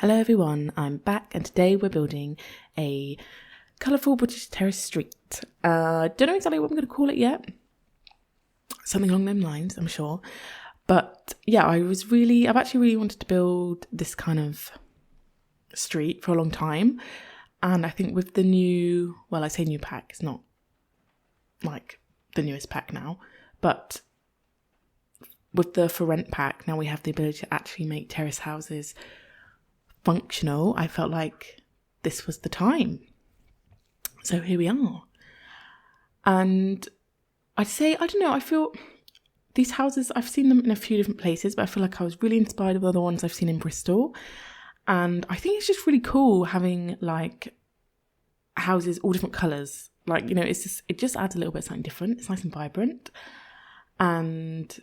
Hello everyone, I'm back and today we're building a colourful British terrace street. Don't know exactly what I'm going to call it yet. Something along them lines, I'm sure. But yeah, I've actually really wanted to build this kind of street for a long time. And I think with the new, well, I say new pack, it's not like the newest pack now, but with the for rent pack, now we have the ability to actually make terrace houses functional. I felt like this was the time. So here we are. And I'd say, I don't know, I feel these houses, I've seen them in a few different places, but I feel like I was really inspired by the ones I've seen in Bristol. And I think it's just really cool having like houses all different colours. Like, you know, it just adds a little bit of something different. It's nice and vibrant. And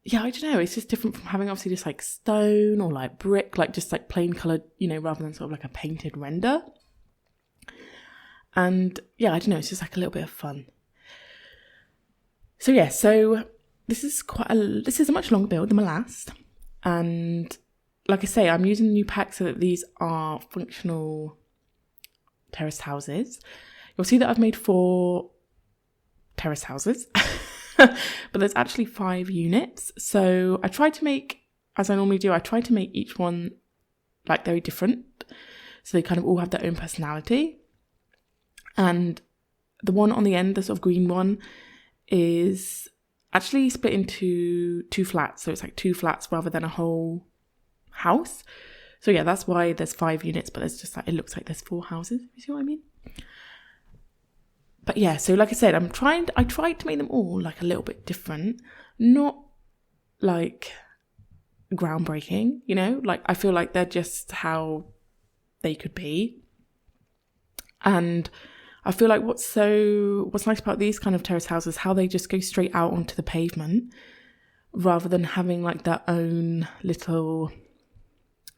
yeah, I don't know, it's just different from having obviously just like stone or like brick, like just like plain coloured, you know, rather than sort of like a painted render. And yeah, I don't know, it's just like a little bit of fun. So yeah, this is a much longer build than my last. And like I say, I'm using the new pack so that these are functional terraced houses. You'll see that I've made 4 terrace houses. But there's actually 5 units. So I tried to make, as I normally do, I tried to make each one like very different. So they kind of all have their own personality. And the one on the end, the sort of green one, is actually split into 2 flats. So it's like 2 flats rather than a whole house. So yeah, that's why there's 5 units, but there's just like, it looks like there's 4 houses. You see what I mean? But yeah, so like I said, I tried to make them all like a little bit different, not like groundbreaking, you know, like I feel like they're just how they could be. And I feel like what's nice about these kind of terrace houses, how they just go straight out onto the pavement rather than having like their own little,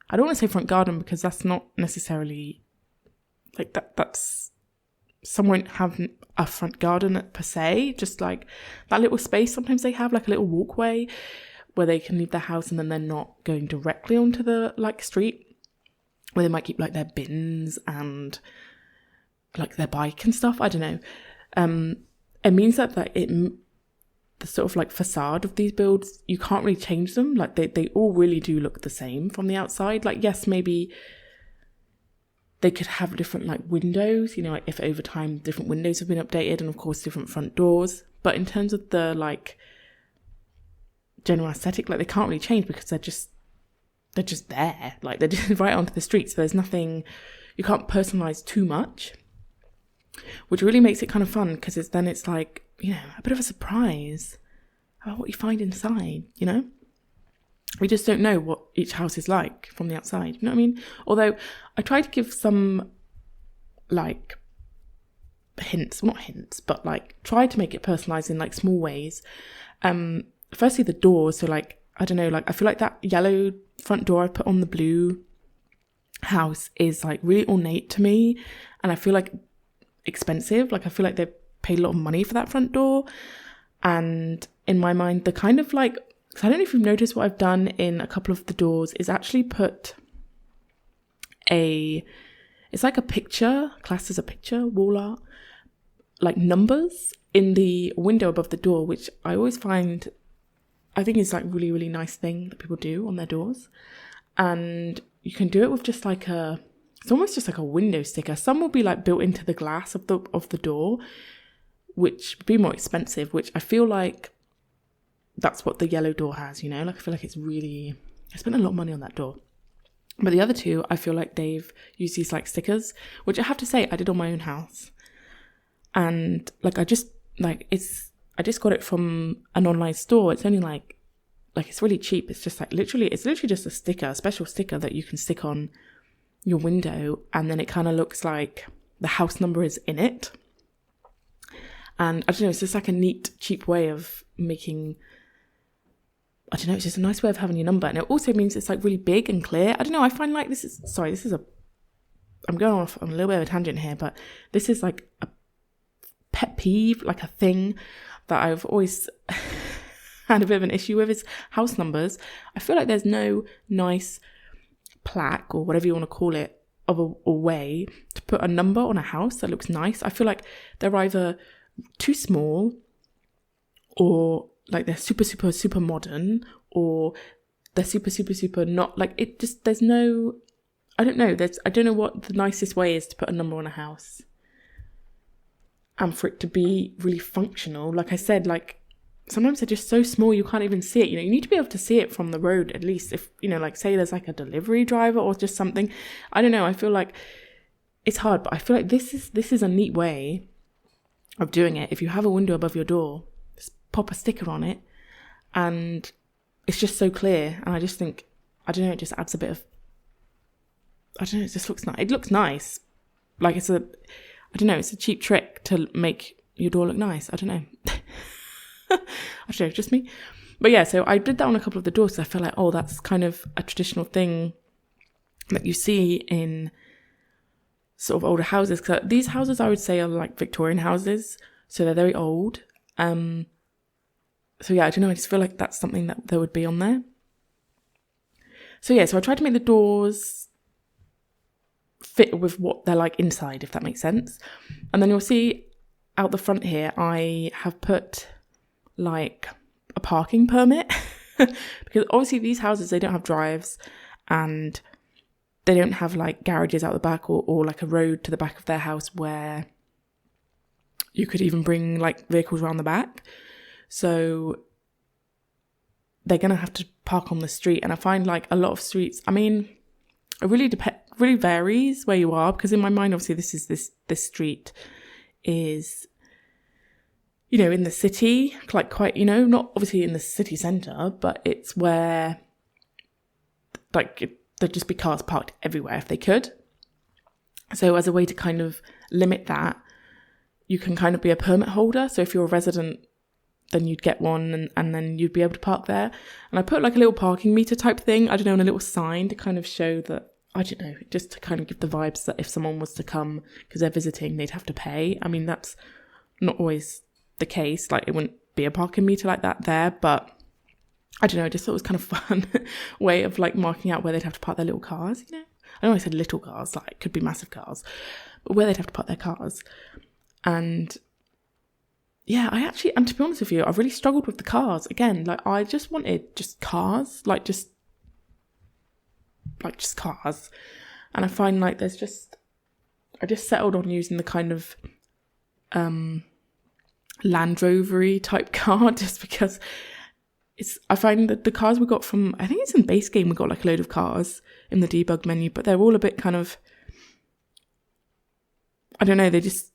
I don't want to say front garden because that's not necessarily like that's, some won't have a front garden per se, just like that little space sometimes they have, like a little walkway where they can leave their house and then they're not going directly onto the like street, where they might keep like their bins and like their bike and stuff. I don't know. It means that the sort of like facade of these builds, you can't really change them. Like they all really do look the same from the outside. Like yes, maybe they could have different like windows, you know, like if over time different windows have been updated and of course different front doors. But in terms of the like general aesthetic, like they can't really change because they're just there. Like they're just right onto the street. So there's nothing, you can't personalize too much, which really makes it kind of fun because it's like, you know, a bit of a surprise about what you find inside, you know? We just don't know what each house is like from the outside. You know what I mean? Although I try to give some like hints, well, not hints, but like try to make it personalized in like small ways. Firstly, the doors. So like, I don't know, like I feel like that yellow front door I put on the blue house is like really ornate to me. And I feel like expensive. Like I feel like they paid a lot of money for that front door. And in my mind, the kind of like, I don't know if you've noticed what I've done in a couple of the doors is actually put it's like a picture, classed as a picture, wall art, like numbers in the window above the door, which I always find, I think is like really, really nice thing that people do on their doors. And you can do it with just like it's almost just like a window sticker. Some will be like built into the glass of the door, which would be more expensive, which I feel like that's what the yellow door has, you know, like I feel like I spent a lot of money on that door. But the other two, I feel like they've used these like stickers, which I have to say I did on my own house. And like I just got it from an online store. It's only like it's really cheap. It's just like literally just a sticker, a special sticker that you can stick on your window. And then it kind of looks like the house number is in it. And I don't know, it's just like a neat, cheap way of making, I don't know, it's just a nice way of having your number. And it also means it's like really big and clear. I don't know, I find like I'm going off on a little bit of a tangent here, but this is like a pet peeve, like a thing that I've always had a bit of an issue with is house numbers. I feel like there's no nice plaque or whatever you want to call it of a way to put a number on a house that looks nice. I feel like they're either too small, or like they're super, super, super modern, or they're super, super, super not, like it just, there's no, I don't know, I don't know what the nicest way is to put a number on a house and for it to be really functional. Like I said, like sometimes they're just so small you can't even see it. You need to be able to see it from the road, at least if, like say there's like a delivery driver or just something. I don't know, I feel like it's hard, but I feel like this is a neat way of doing it. If you have a window above your door, just pop a sticker on it and it's just so clear. And I just think, I don't know, it just adds a bit of, I don't know, it just looks nice. It looks nice. Like it's a cheap trick to make your door look nice. I don't know. I don't know, just me. But yeah, so I did that on a couple of the doors because I feel like, oh, that's kind of a traditional thing that you see in sort of older houses. Because these houses, I would say, are like Victorian houses. So they're very old. So yeah, I don't know, I just feel like that's something that there would be on there. So yeah, so I tried to make the doors fit with what they're like inside, if that makes sense. And then you'll see out the front here, I have put like a parking permit because obviously these houses, they don't have drives and they don't have like garages out the back or like a road to the back of their house where you could even bring like vehicles around the back. So they're going to have to park on the street. And I find like a lot of streets, I mean, it really varies where you are, because in my mind, obviously this street is, in the city, like quite, not obviously in the city centre, but it's where like there'd just be cars parked everywhere if they could. So as a way to kind of limit that, you can kind of be a permit holder. So if you're a resident, then you'd get one and then you'd be able to park there. And I put like a little parking meter type thing, I don't know, and a little sign to kind of show that, I don't know, just to kind of give the vibes that if someone was to come because they're visiting, they'd have to pay. I mean, that's not always the case. Like it wouldn't be a parking meter like that there, but I don't know, I just thought it was kind of fun way of like marking out where they'd have to park their little cars, I know I said little cars, like it could be massive cars, but where they'd have to park their cars. And yeah, and to be honest with you, I've really struggled with the cars. Again, like I just wanted just cars, like just cars. And I find like I just settled on using the kind of Land Rover-y type car just because I find that the cars we got from, I think it's in base game, we got like a load of cars in the debug menu, but they're all a bit kind of, I don't know, they just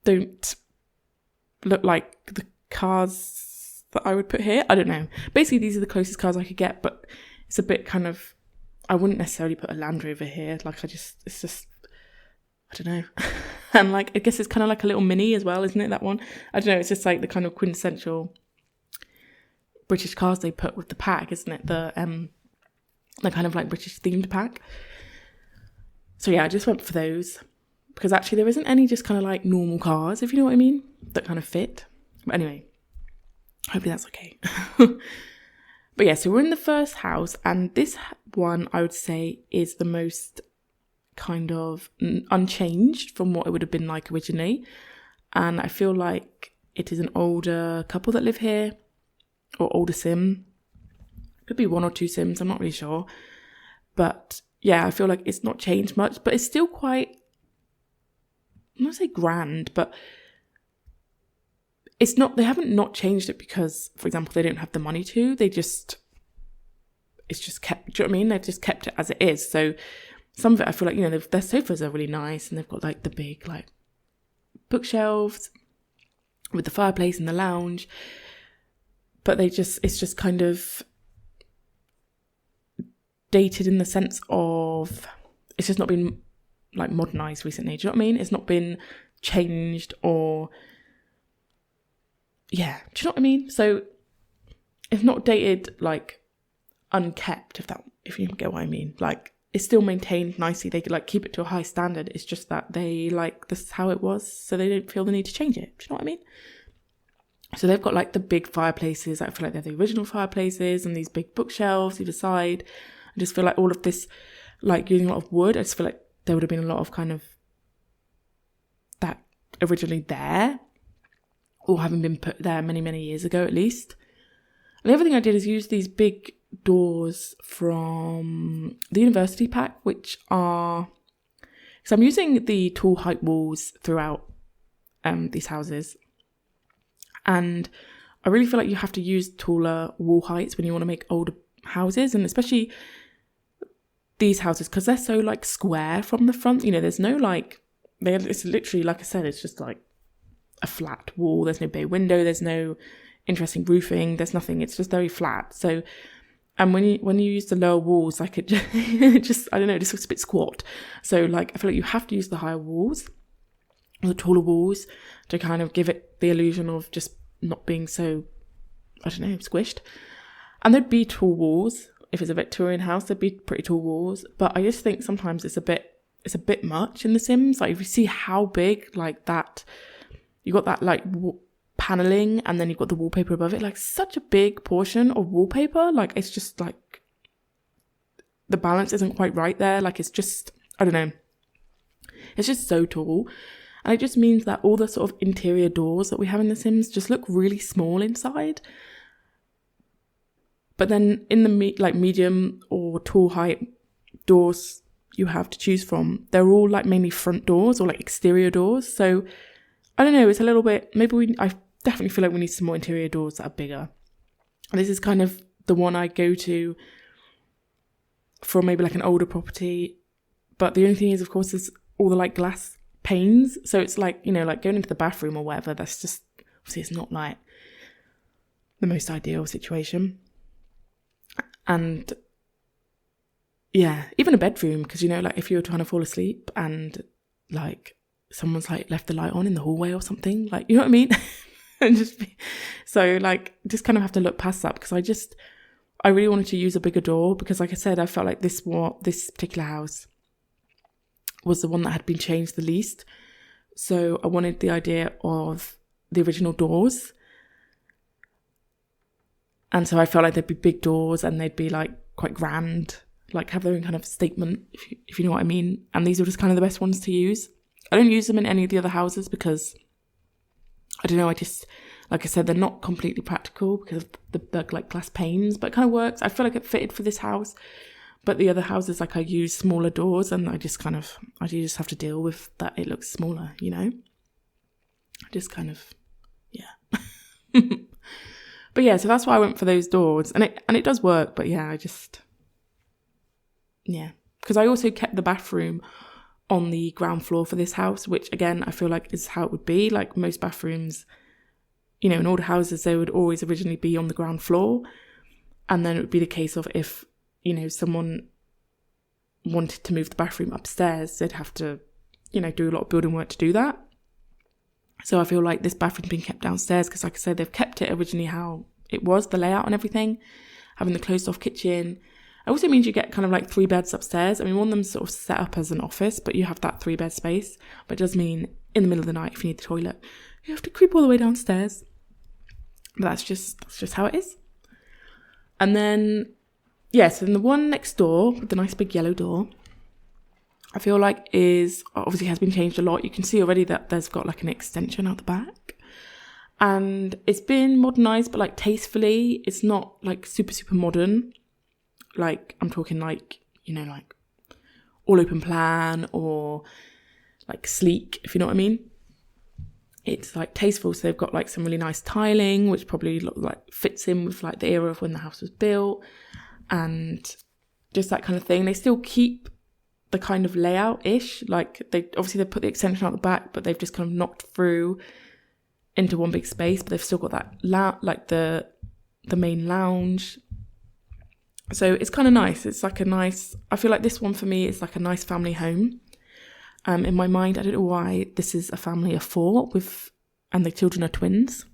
don't look like the cars that I would put here. I don't know. Basically, these are the closest cars I could get, but it's a bit kind of, I wouldn't necessarily put a Land Rover here. Like it's just, I don't know. And like, I guess it's kind of like a little mini as well, isn't it? That one. I don't know. It's just like the kind of quintessential British cars they put with the pack, isn't it? The kind of like British themed pack. So yeah, I just went for those because actually there isn't any just kind of like normal cars, if you know what I mean, that kind of fit. But anyway, hopefully that's okay. But yeah, so we're in the first house, and this one I would say is the most kind of unchanged from what it would have been like originally. And I feel like it is an older couple that live here, or older sim. Could be one or two sims, I'm not really sure. But yeah, I feel like it's not changed much, but it's still quite, I'm not say grand, but it's not, they haven't not changed it because, for example, they don't have the money to. It's just kept, do you know what I mean? They've just kept it as it is. So some of it, I feel like, their sofas are really nice, and they've got like the big like bookshelves with the fireplace in the lounge. But it's just kind of dated in the sense of it's just not been like modernized recently. Do you know what I mean? It's not been changed or, yeah, do you know what I mean? So it's not dated like unkept, if you get what I mean. Like it's still maintained nicely. They could like keep it to a high standard. It's just that they like this is how it was, so they don't feel the need to change it. Do you know what I mean? So they've got like the big fireplaces. I feel like they're the original fireplaces, and these big bookshelves either side. I just feel like all of this, like using a lot of wood, I just feel like there would have been a lot of kind of that originally there, or having been put there many, many years ago at least. And the other thing I did is use these big doors from the university pack, which are, so I'm using the tall height walls throughout these houses, and I really feel like you have to use taller wall heights when you want to make older houses, and especially these houses, because they're so like square from the front. You know, there's no like, it's literally, like I said, it's just like a flat wall. There's no bay window, there's no interesting roofing, there's nothing. It's just very flat. So, and when you use the lower walls, like it just I don't know, it just looks a bit squat. So like I feel like you have to use the higher walls, or the taller walls, to kind of give it the illusion of just not being so, I don't know, squished. And there'd be tall walls. If it's a Victorian house, there'd be pretty tall walls. But I just think sometimes it's a bit much in The Sims. Like if you see how big, like that, you got that like paneling, and then you've got the wallpaper above it, like such a big portion of wallpaper. Like it's just like the balance isn't quite right there. Like it's just, I don't know, it's just so tall. And it just means that all the sort of interior doors that we have in The Sims just look really small inside. But then in the medium or tall height doors you have to choose from, they're all like mainly front doors or like exterior doors. So I don't know, it's a little bit, I definitely feel like we need some more interior doors that are bigger. And this is kind of the one I go to for maybe like an older property. But the only thing is, of course, is all the like glass panes. So it's like, you know, like going into the bathroom or whatever, that's just, obviously it's not like the most ideal situation. And yeah, even a bedroom, because, you know, like if you're trying to fall asleep and like someone's like left the light on in the hallway or something, like, you know what I mean? And so like just kind of have to look past that, because I really wanted to use a bigger door, because like I said, I felt like this particular house was the one that had been changed the least. So I wanted the idea of the original doors. And so I felt like there'd be big doors and they'd be like quite grand, like have their own kind of statement, if you know what I mean. And these were just kind of the best ones to use. I don't use them in any of the other houses because, I don't know, I just, like I said, they're not completely practical because of the like glass panes, but it kind of works. I feel like it fitted for this house. But the other houses, like I use smaller doors, and I just have to deal with that it looks smaller, you know? Just kind of, yeah. But yeah, so that's why I went for those doors. And it does work, but yeah, because I also kept the bathroom on the ground floor for this house, which again, I feel like is how it would be. Like most bathrooms, you know, in older houses, they would always originally be on the ground floor. And then it would be the case of if, you know, someone wanted to move the bathroom upstairs, they'd have to, you know, do a lot of building work to do that. So I feel like this bathroom's been kept downstairs because, like I said, they've kept it originally how it was, the layout and everything, having the closed off kitchen. It also means you get kind of like 3 beds upstairs. I mean, one of them's sort of set up as an office, but you have that 3-bed space. But it does mean in the middle of the night, if you need the toilet, you have to creep all the way downstairs. But that's just how it is. And then, so then the one next door with the nice big yellow door, I feel like obviously has been changed a lot. You can see already that there's got like an extension out the back. And it's been modernised, but like tastefully. It's not like super, super modern. Like I'm talking like, you know, like all open plan or like sleek, if you know what I mean. It's like tasteful. So they've got like some really nice tiling, which probably like fits in with like the era of when the house was built and just that kind of thing. They still keep the kind of layout-ish, like they put the extension out the back, but they've just kind of knocked through into one big space, but they've still got that like the main lounge. So it's kind of nice. It's like I feel like this one for me is like a nice family home. In my mind, I don't know why this is a family of 4 and the children are twins.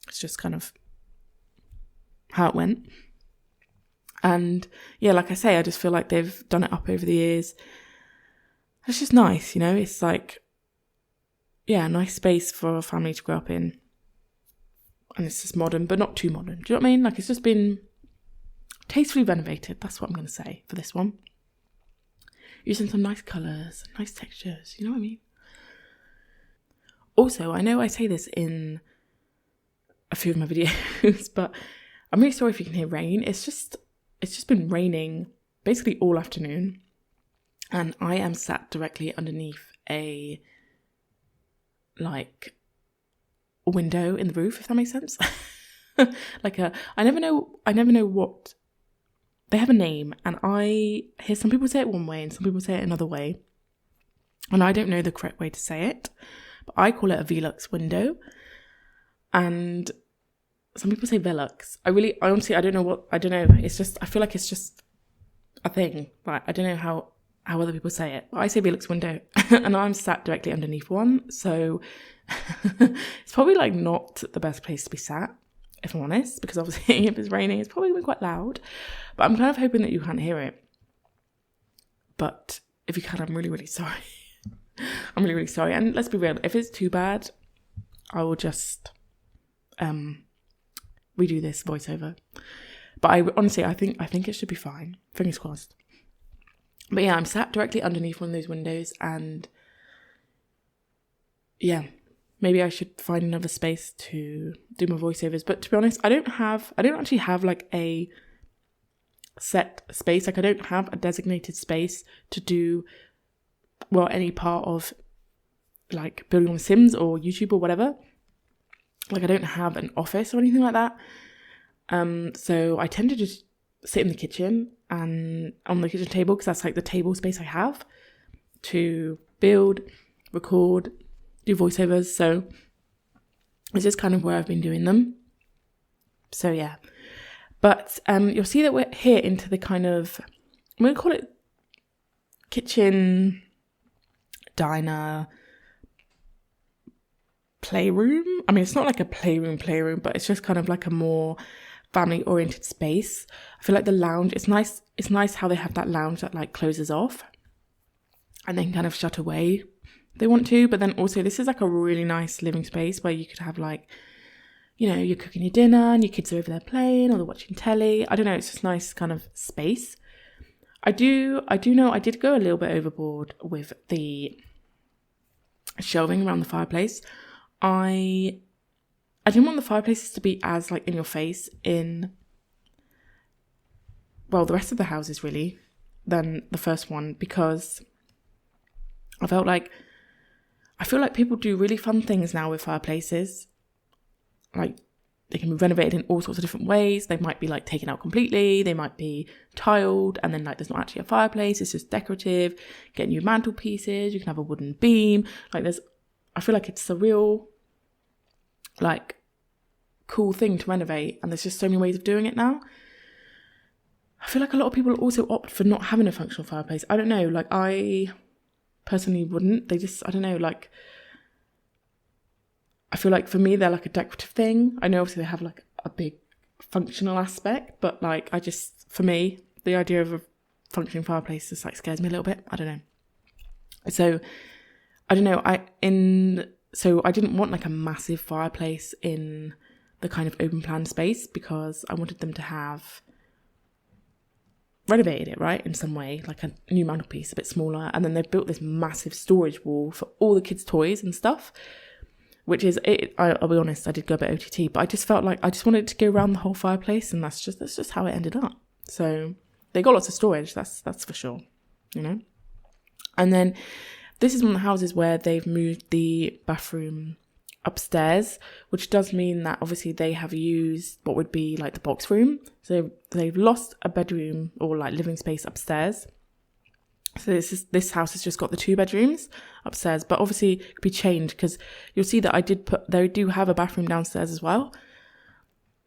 It's just kind of how it went. And yeah, like I say, I just feel like they've done it up over the years. It's just nice, you know, it's like, yeah, a nice space for a family to grow up in. And it's just modern, but not too modern. Do you know what I mean? Like it's just been tastefully renovated. That's what I'm going to say for this one. Using some nice colours, nice textures, you know what I mean? Also, I know I say this in a few of my videos, but I'm really sorry if you can hear rain. It's just been raining basically all afternoon, and I am sat directly underneath a window in the roof, if that makes sense. I never know what they have a name, and I hear some people say it one way and some people say it another way, and I don't know the correct way to say it, but I call it a Velux window, and some people say Velux. I honestly, I don't know. It's just, I feel like it's just a thing. Like, I don't know how other people say it, but I say Velux window, and I'm sat directly underneath one, so it's probably like not the best place to be sat, if I'm honest, because obviously if it's raining, it's probably going to be quite loud, but I'm kind of hoping that you can't hear it. But if you can, I'm really, really sorry. I'm really, really sorry. And let's be real, if it's too bad, I will just redo this voiceover. But I think it should be fine. Fingers crossed. But yeah, I'm sat directly underneath one of those windows, and yeah, maybe I should find another space to do my voiceovers. But to be honest, I don't actually have like a set space. Like, I don't have a designated space to do, well, any part of like building on Sims or YouTube or whatever. Like, I don't have an office or anything like that. So I tend to just sit in the kitchen and on the kitchen table, because that's like the table space I have to build, record, do voiceovers. So it's just kind of where I've been doing them. So yeah, but you'll see that we're here into the kind of, I'm going to call it kitchen, diner, playroom. I mean, it's not like a playroom, but it's just kind of like a more family oriented space. I feel like the lounge, it's nice how they have that lounge that like closes off and then kind of shut away if they want to. But then also, this is like a really nice living space where you could have like, you know, you're cooking your dinner and your kids are over there playing, or they're watching telly. I don't know, it's just nice kind of space. I do know I did go a little bit overboard with the shelving around the fireplace. I didn't want the fireplaces to be as like in your face in, well, the rest of the houses really, than the first one, because I feel like people do really fun things now with fireplaces. Like, they can be renovated in all sorts of different ways. They might be like taken out completely. They might be tiled, and then like there's not actually a fireplace. It's just decorative. Get new mantelpieces. You can have a wooden beam. Like, I feel like it's a real like cool thing to renovate, and there's just so many ways of doing it now. I feel like a lot of people also opt for not having a functional fireplace. I don't know, like, I personally wouldn't. I don't know, like, I feel like for me they're like a decorative thing. I know obviously they have like a big functional aspect, but like, for me, the idea of a functioning fireplace just like scares me a little bit. I don't know. So I don't know, so I didn't want like a massive fireplace in the kind of open plan space, because I wanted them to have renovated it, right, in some way, like a new mantelpiece, a bit smaller, and then they've built this massive storage wall for all the kids' toys and stuff, which is, I'll be honest, I did go a bit OTT, but I just felt like I just wanted to go around the whole fireplace, and that's just how it ended up. So they got lots of storage, that's for sure, you know. And then this is one of the houses where they've moved the bathroom upstairs, which does mean that obviously they have used what would be like the box room. So they've lost a bedroom or like living space upstairs. So this house has just got the 2 bedrooms upstairs, but obviously it could be changed, because you'll see that they do have a bathroom downstairs as well.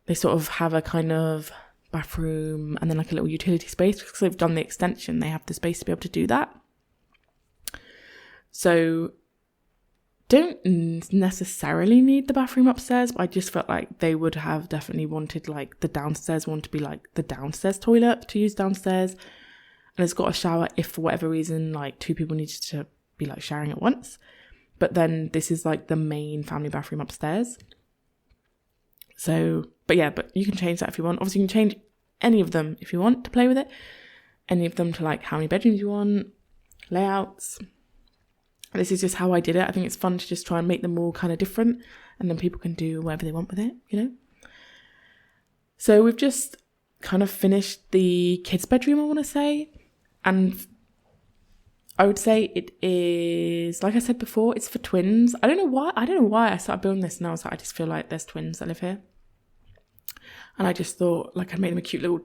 They sort of have a kind of bathroom and then like a little utility space, because they've done the extension. They have the space to be able to do that. So don't necessarily need the bathroom upstairs, but I just felt like they would have definitely wanted like the downstairs one to be like the downstairs toilet to use downstairs. And it's got a shower if for whatever reason like 2 people needed to be like showering at once. But then this is like the main family bathroom upstairs. So, but you can change that if you want. Obviously you can change any of them if you want to play with it. Any of them to like how many bedrooms you want, layouts. This is just how I did it. I think it's fun to just try and make them all kind of different, and then people can do whatever they want with it, you know. So we've just kind of finished the kids' bedroom, I want to say. And I would say it is, like I said before, it's for twins. I don't know why I started building this, and I was like, I just feel like there's twins that live here. And I just thought like I'd made them a cute little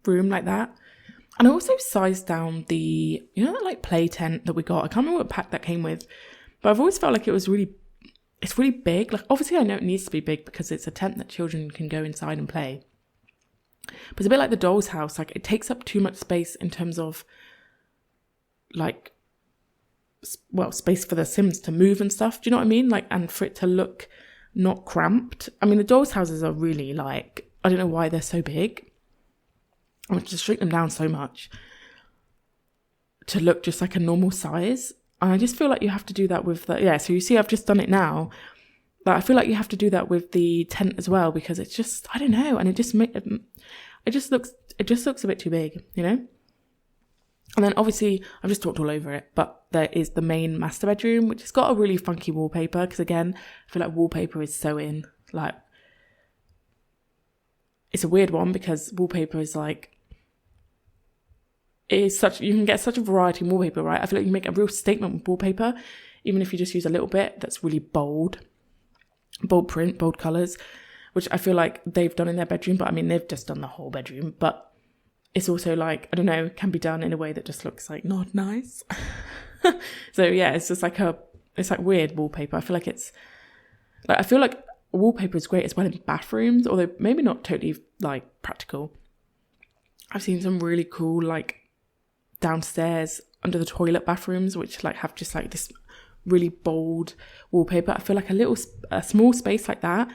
room like that. And I also sized down the, you know, that like play tent that we got. I can't remember what pack that came with, but I've always felt like it's really big. Like obviously I know it needs to be big because it's a tent that children can go inside and play. But it's a bit like the doll's house. Like it takes up too much space in terms of like, well, space for the Sims to move and stuff. Do you know what I mean? Like, and for it to look not cramped. I mean, the doll's houses are really like, I don't know why they're so big. I want to shrink them down so much to look just like a normal size. And I just feel like you have to do that with the, yeah, so you see I've just done it now. But I feel like you have to do that with the tent as well, because it's just, I don't know, and it just looks a bit too big, you know? And then obviously I've just talked all over it, but there is the main master bedroom, which has got a really funky wallpaper, because again, I feel like wallpaper is so in. Like, it's a weird one because wallpaper is like, you can get such a variety in wallpaper, right? I feel like you make a real statement with wallpaper, even if you just use a little bit that's really bold print, bold colours, which I feel like they've done in their bedroom, but I mean, they've just done the whole bedroom, but it's also like, I don't know, can be done in a way that just looks like not nice. So yeah, it's just like it's like weird wallpaper. I feel like wallpaper is great as well in bathrooms, although maybe not totally like practical. I've seen some really cool like downstairs under the toilet bathrooms, which like have just like this really bold wallpaper. I feel like a small space like that,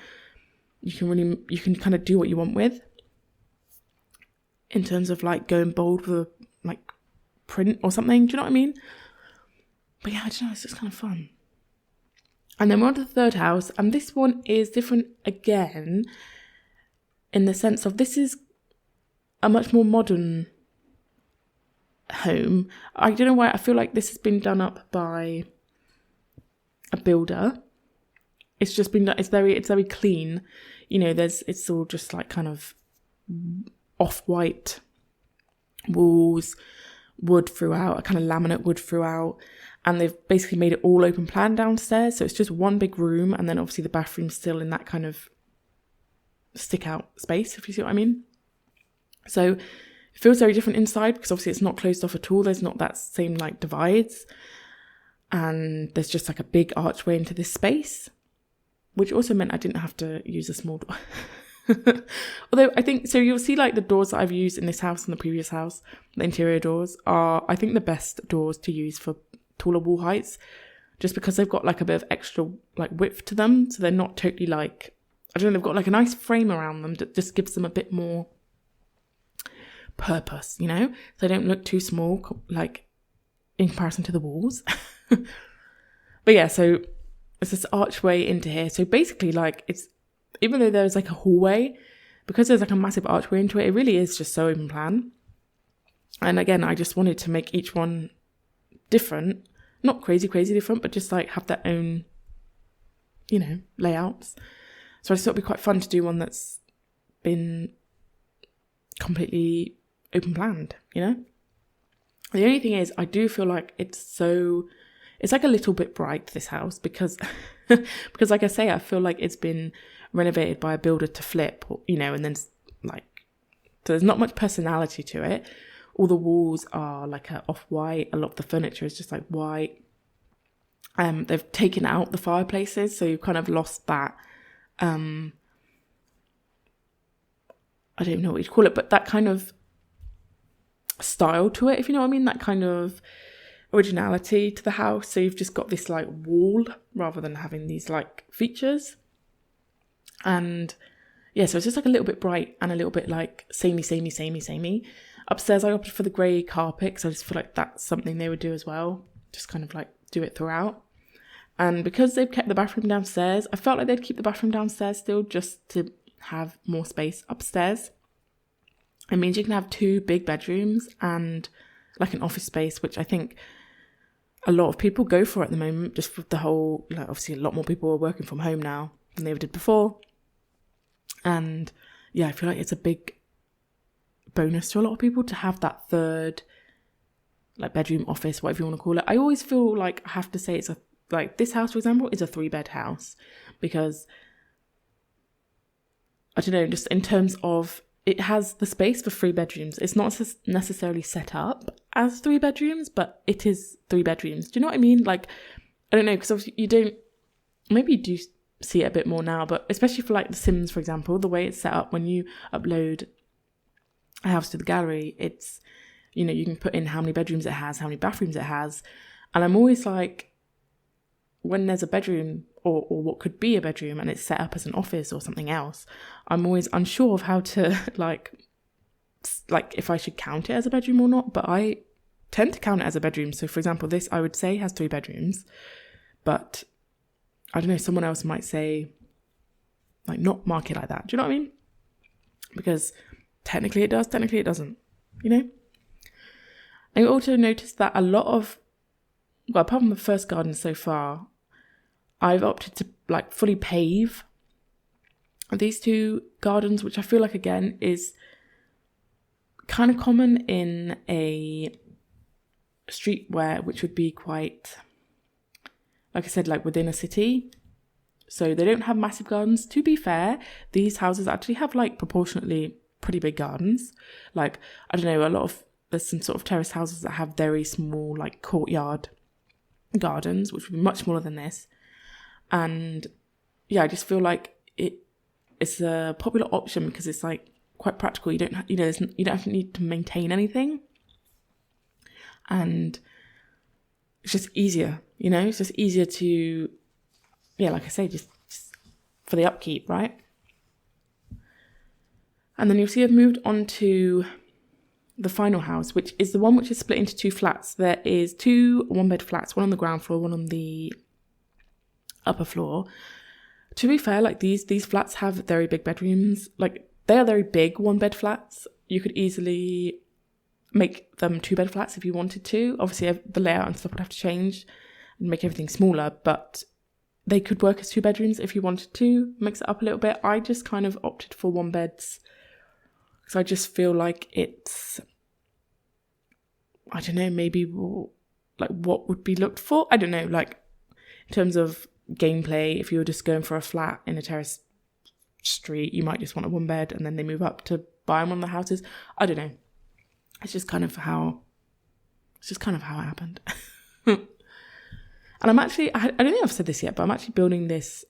you can kind of do what you want with in terms of like going bold with a like print or something. Do you know what I mean? But yeah, I don't know, it's just kind of fun. And then we're on to the third house, and this one is different again in the sense of this is a much more modern home. I don't know why I feel like this has been done up by a builder. It's just been, it's very clean. You know, it's all just like kind of off-white walls, wood throughout, a kind of laminate wood throughout. And they've basically made it all open plan downstairs. So it's just one big room. And then obviously the bathroom's still in that kind of stick out space, if you see what I mean. So it feels very different inside because obviously it's not closed off at all. There's not that same like divides. And there's just like a big archway into this space, which also meant I didn't have to use a small door. Although I think, so you'll see like the doors that I've used in this house and the previous house, the interior doors are, I think, the best doors to use for taller wall heights, just because they've got like a bit of extra like width to them. So they're not totally like, I don't know, they've got like a nice frame around them that just gives them a bit more purpose, you know? So they don't look too small, like in comparison to the walls. But yeah, so it's this archway into here. So basically like it's, even though there's like a hallway, because there's like a massive archway into it, it really is just so open plan. And again, I just wanted to make each one different, not crazy different, but just like have their own, you know, layouts. So I just thought it'd be quite fun to do one that's been completely open planned, you know? The only thing is, I do feel like it's like a little bit bright, this house, because like I say, I feel like it's been renovated by a builder to flip, you know, and then like, so there's not much personality to it. All the walls are like a off-white. A lot of the furniture is just like white. They've taken out the fireplaces, so you've kind of lost that, I don't even know what you'd call it, but that kind of style to it, if you know what I mean, that kind of originality to the house. So you've just got this like wall rather than having these like features. And yeah, so it's just like a little bit bright and a little bit like samey. Upstairs I opted for the grey carpet because I just feel like that's something they would do as well, just kind of like do it throughout. And because they've kept the bathroom downstairs, I felt like they'd keep the bathroom downstairs still, just to have more space upstairs. it means you can have 2 big bedrooms and like an office space, which I think a lot of people go for at the moment, just for the whole, like, obviously a lot more people are working from home now than they ever did before. And yeah, I feel like it's a big bonus to a lot of people to have that 3rd, like, bedroom, office, whatever you want to call it. I always feel like I have to say it's like this house, for example, is a 3-bed house, because I don't know, just in terms of it has the space for 3 bedrooms. It's not necessarily set up as 3 bedrooms, but it is 3 bedrooms. Do you know what I mean? Like, I don't know, because obviously you don't, maybe you do see it a bit more now, but especially for like The Sims, for example, the way it's set up when you upload a house to the gallery, it's, you know, you can put in how many bedrooms it has, how many bathrooms it has. And I'm always like, when there's a bedroom or what could be a bedroom and it's set up as an office or something else, I'm always unsure of how to like if I should count it as a bedroom or not, but I tend to count it as a bedroom. So for example, this I would say has 3 bedrooms, but I don't know, someone else might say, like, not mark it like that. Do you know what I mean? Because technically it does, technically it doesn't, you know? I also noticed that a lot of, well, apart from the first garden so far, I've opted to like fully pave these 2 gardens, which I feel like, again, is kind of common in a street which would be quite, like I said, like within a city. So they don't have massive gardens. To be fair, these houses actually have like proportionately pretty big gardens. Like, I don't know, there's some sort of terrace houses that have very small like courtyard gardens, which would be much smaller than this. And yeah, I just feel like it's a popular option because it's like quite practical. You don't have to need to maintain anything, and it's just easier. You know, it's just easier to, yeah, like I say, just for the upkeep, right? And then you'll see I've moved on to the final house, which is the one which is split into 2 flats. There is 2 1-bed flats, one on the ground floor, one on the upper floor. To be fair, like these flats have very big bedrooms. Like, they are very big 1-bed flats. You could easily make them 2-bed flats if you wanted to. Obviously, the layout and stuff would have to change and make everything smaller, but they could work as 2 bedrooms if you wanted to mix it up a little bit. I just kind of opted for 1-beds because I just feel like it's, I don't know, maybe like what would be looked for. I don't know, like in terms of gameplay, if you were just going for a flat in a terrace street, you might just want a 1-bed and then they move up to buy one of the houses. I don't know. It's just kind of how it happened. And I'm actually, I don't think I've said this yet, but I'm actually building this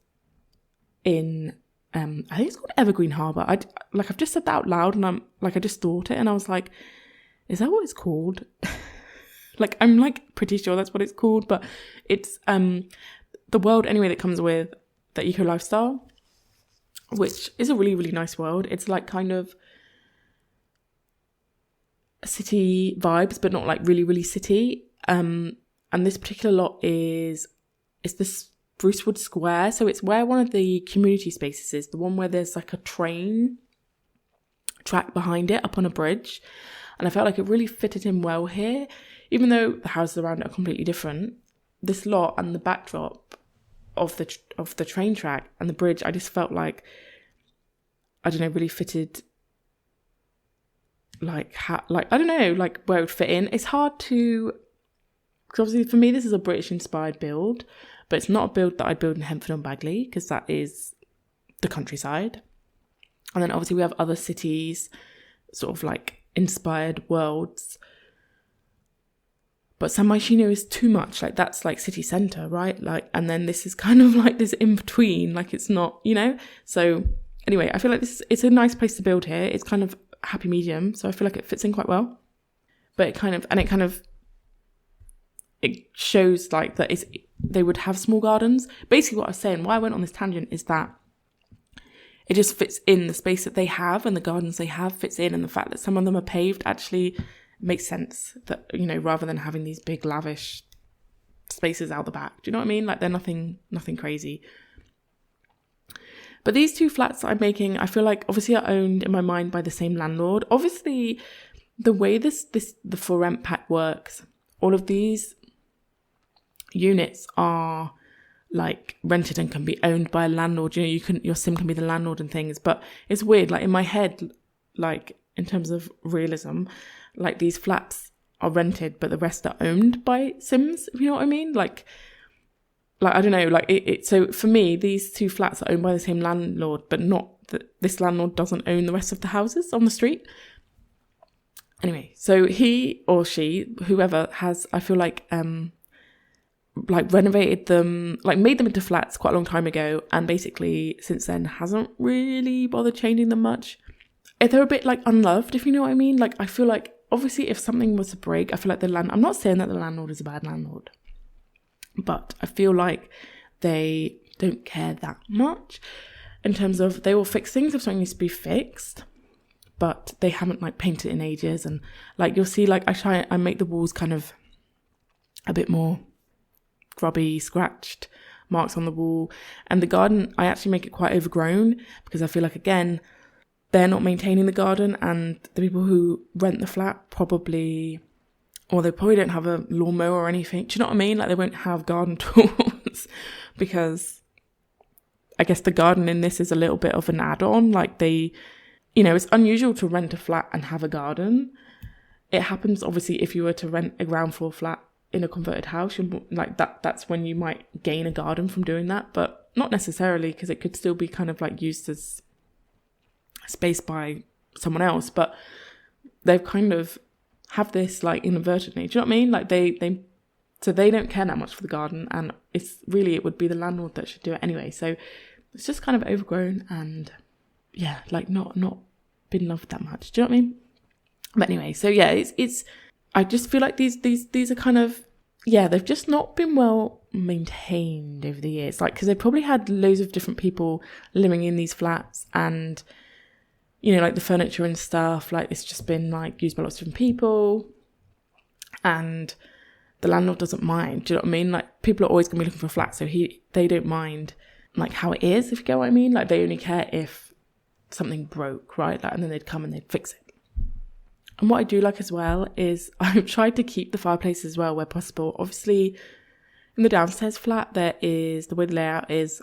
in, I think it's called Evergreen Harbour. I've just said that out loud, and I just thought it, and I was like, is that what it's called? Like, I'm like pretty sure that's what it's called, but it's the world anyway that comes with the eco lifestyle, which is a really, really nice world. It's like kind of city vibes, but not like really, really city. And this particular lot it's the Sprucewood Square. So it's where one of the community spaces is, the one where there's like a train track behind it up on a bridge. And I felt like it really fitted in well here, even though the houses around it are completely different. This lot and the backdrop of the train track and the bridge, I just felt like, I don't know, really fitted like I don't know, like where it would fit in. It's hard to, because obviously for me this is a British inspired build, but it's not a build that I'd build in Hempford on Bagley because that is the countryside. And then obviously we have other cities, sort of like inspired worlds. But San Myshuno is too much, like that's like city centre, right? Like, and then this is kind of like this in between, like it's not, you know? So anyway, I feel like it's a nice place to build here. It's kind of happy medium, so I feel like it fits in quite well. But it shows like that they would have small gardens. Basically what I was saying, why I went on this tangent is that it just fits in the space that they have, and the gardens they have fits in, and the fact that some of them are paved actually makes sense, that, you know, rather than having these big lavish spaces out the back. Do you know what I mean? Like they're nothing crazy. But these two flats that I'm making, I feel like obviously are owned in my mind by the same landlord. Obviously, the way the for rent pack works, all of these units are like rented and can be owned by a landlord. You know, your sim can be the landlord and things. But it's weird, like in my head, like in terms of realism, like these flats are rented, but the rest are owned by sims, if you know what I mean. Like I don't know, like it so for me, these two flats are owned by the same landlord, but not that this landlord doesn't own the rest of the houses on the street. Anyway, so he or she, whoever, has, I feel like renovated them, like made them into flats quite a long time ago, and basically since then hasn't really bothered changing them much. They're a bit like unloved, if you know what I mean. Like I feel like obviously if something was to break, I feel like I'm not saying that the landlord is a bad landlord, but I feel like they don't care that much in terms of they will fix things if something needs to be fixed, but they haven't like painted in ages. And like you'll see, like I make the walls kind of a bit more grubby, scratched marks on the wall, and the garden I actually make it quite overgrown because I feel like, again, they're not maintaining the garden, and the people who rent the flat probably don't have a lawnmower or anything. Do you know what I mean? Like they won't have garden tools because I guess the garden in this is a little bit of an add-on. Like it's unusual to rent a flat and have a garden. It happens obviously if you were to rent a ground floor flat in a converted house, like that's when you might gain a garden from doing that, but not necessarily, because it could still be kind of like used as space by someone else. But they've kind of have this like inadvertently, do you know what I mean? Like they don't care that much for the garden, and it would be the landlord that should do it anyway. So it's just kind of overgrown and yeah, like not been loved that much. Do you know what I mean? But anyway, so yeah, it's I just feel like these are kind of, yeah, they've just not been well maintained over the years. Like, because they've probably had loads of different people living in these flats, and you know, like the furniture and stuff, like it's just been like used by lots of different people, and the landlord doesn't mind. Do you know what I mean? Like people are always gonna be looking for a flat, so they don't mind like how it is, if you get what I mean. Like they only care if something broke, right? Like, and then they'd come and they'd fix it. And what I do like as well is I've tried to keep the fireplace as well where possible. Obviously, in the downstairs flat, the way the layout is,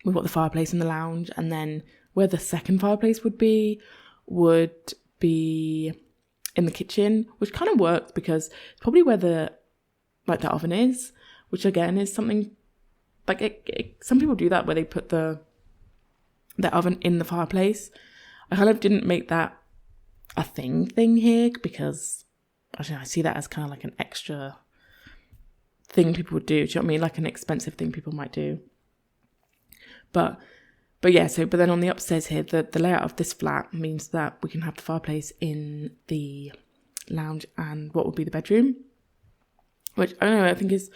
we've got the fireplace in the lounge, and then where the second fireplace would be in the kitchen, which kind of works because it's probably where the oven is, which again is something like some people do that where they put the oven in the fireplace. I kind of didn't make that a thing here because I see that as kind of like an extra thing people would do. Do you know what I mean? Like an expensive thing people might do. But yeah, but then on the upstairs here, the layout of this flat means that we can have the fireplace in the lounge and what would be the bedroom, which I don't know, I think is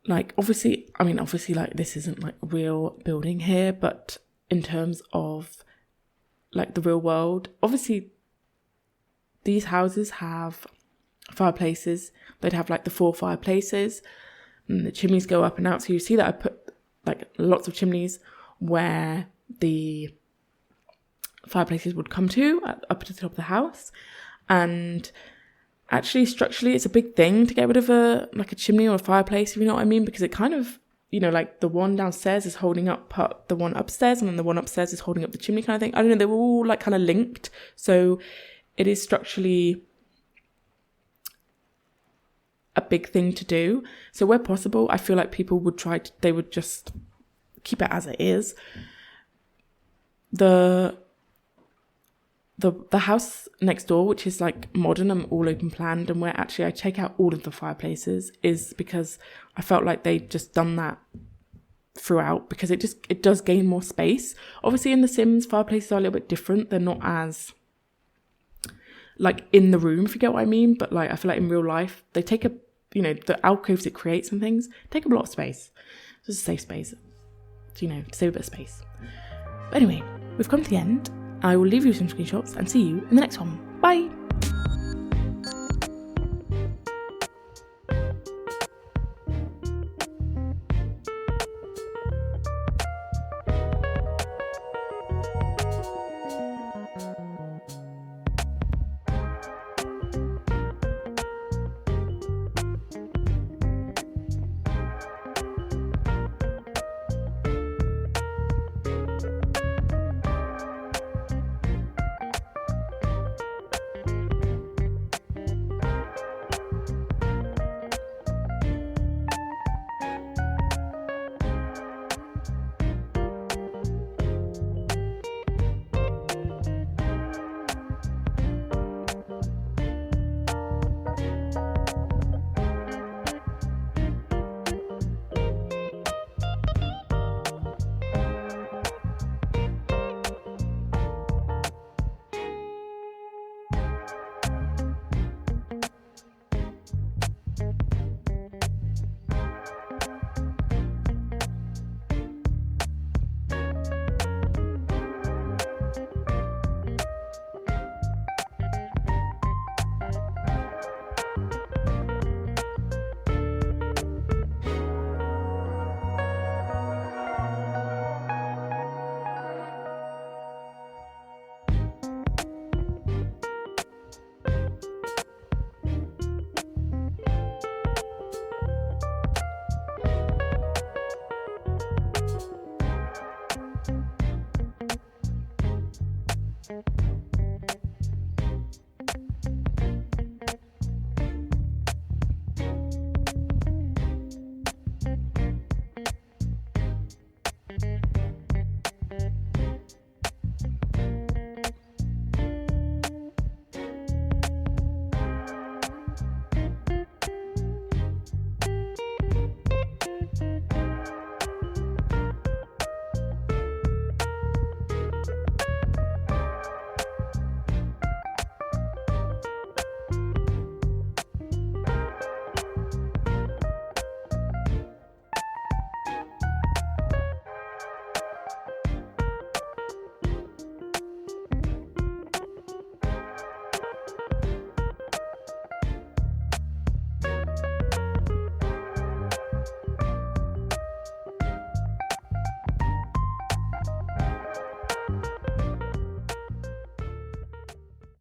like, obviously like this isn't like a real building here, but in terms of like the real world, obviously these houses have fireplaces. They'd have like the 4 fireplaces, and the chimneys go up and out. So you see that I put like lots of chimneys where the fireplaces would come to up to the top of the house. And actually structurally it's a big thing to get rid of a chimney or a fireplace, if you know what I mean, because it kind of, you know, like the one downstairs is holding up the one upstairs, and then the one upstairs is holding up the chimney kind of thing. I don't know, they were all like kind of linked. So it is structurally a big thing to do. So where possible, I feel like people would they would just keep it as it is. The house next door, which is like modern and all open planned, and where actually I take out all of the fireplaces, is because I felt like they'd just done that throughout, because it does gain more space. Obviously in The Sims, fireplaces are a little bit different. They're not as like in the room, if you get what I mean, but like I feel like in real life they take the alcoves it creates and things take up a lot of space. It's just a safe space, to save a bit of space. But anyway, we've come to the end. I will leave you some screenshots and see you in the next one. Bye!